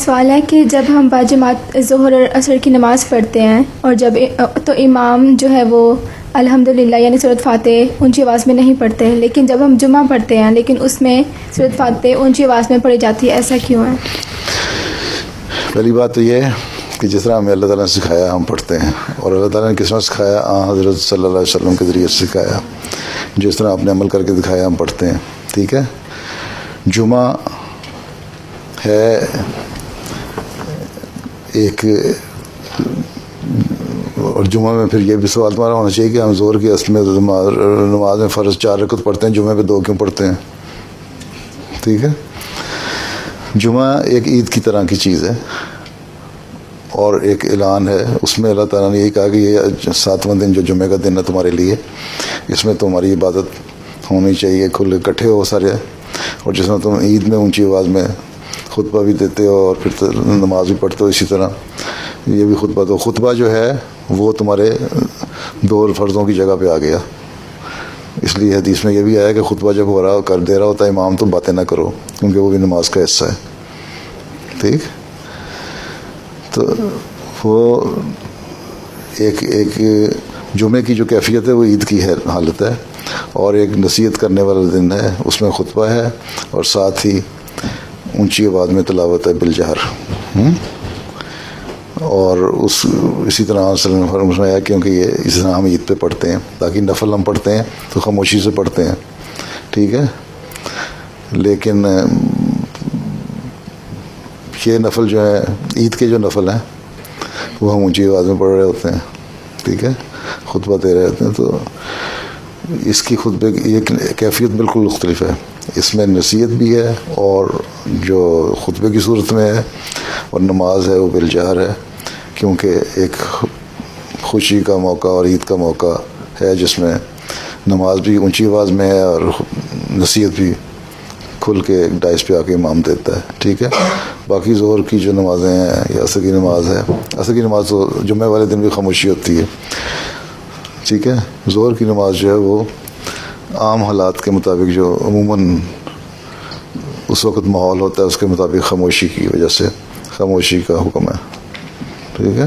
سوال ہے کہ جب ہم باجماعت ظہر اور عصر کی نماز پڑھتے ہیں اور جب تو امام جو ہے وہ الحمدللہ یعنی سورۃ فاتح اونچی آواز میں نہیں پڑھتے، لیکن جب ہم جمعہ پڑھتے ہیں لیکن اس میں سورۃ فاتح اونچی آواز میں پڑھی جاتی ہے، ایسا کیوں ہے؟ پہلی بات تو یہ ہے کہ جس طرح ہمیں اللہ تعالیٰ نے سکھایا ہم پڑھتے ہیں، اور اللہ تعالیٰ نے کس طرح سکھایا، حضرت صلی اللہ علیہ وسلم کے ذریعے سے سکھایا، جس طرح آپ نے عمل کر کے دکھایا ہم پڑھتے ہیں. ٹھیک ہے. جمعہ ہے ایک، اور جمعہ میں پھر یہ بھی سوال تمہارا ہونا چاہیے کہ ہم زور کی اصل میں نماز میں فرض 4 رکعت پڑھتے ہیں، جمعہ پہ 2 کیوں پڑھتے ہیں؟ ٹھیک ہے. جمعہ ایک عید کی طرح کی چیز ہے اور ایک اعلان ہے، اس میں اللہ تعالیٰ نے یہی کہا کہ یہ 7واں دن جو جمعہ کا دن ہے تمہارے لیے، اس میں تمہاری عبادت ہونی چاہیے، کھلے اکٹھے ہو سارے، اور جس میں تم عید میں اونچی آواز میں خطبہ بھی دیتے ہو اور پھر نماز بھی پڑھتے ہو، اسی طرح یہ بھی خطبہ. تو خطبہ جو ہے وہ تمہارے 2 فرضوں کی جگہ پہ آ گیا. اس لیے حدیث میں یہ بھی آیا کہ خطبہ جب ہو رہا کر دے رہا ہوتا ہے امام تو باتیں نہ کرو، کیونکہ وہ بھی نماز کا حصہ ہے. ٹھیک. تو وہ ایک جمعے کی جو کیفیت ہے وہ عید کی حالت ہے، اور ایک نصیحت کرنے والا دن ہے، اس میں خطبہ ہے اور ساتھ ہی اونچی آواز میں تلاوت ہے بالجہر. اور اسی طرح فرمایا کیونکہ یہ اس طرح ہم عید پہ پڑھتے ہیں، تاکہ نفل ہم پڑھتے ہیں تو خاموشی سے پڑھتے ہیں. ٹھیک ہے. لیکن یہ نفل جو ہے عید کے جو نفل ہیں وہ ہم اونچی آواز میں پڑھ رہے ہوتے ہیں. ٹھیک ہے. خطبہ دے رہے ہوتے ہیں، تو اس کی خطبے کی یہ کیفیت بالکل مختلف ہے. اس میں نصیحت بھی ہے اور جو خطبے کی صورت میں ہے، اور نماز ہے وہ بالجہر ہے، کیونکہ ایک خوشی کا موقع اور عید کا موقع ہے جس میں نماز بھی اونچی آواز میں ہے اور نصیحت بھی کھل کے ڈائس پہ آ کے امام دیتا ہے. ٹھیک ہے. باقی ظہر کی جو نمازیں ہیں یا عصر کی نماز ہے، عصر کی نماز تو جمعہ والے دن بھی خاموشی ہوتی ہے. ٹھیک ہے. ظہر کی نماز جو ہے وہ عام حالات کے مطابق جو عموماً اس وقت ماحول ہوتا ہے اس کے مطابق خاموشی کی وجہ سے خاموشی کا حکم ہے. ٹھیک ہے.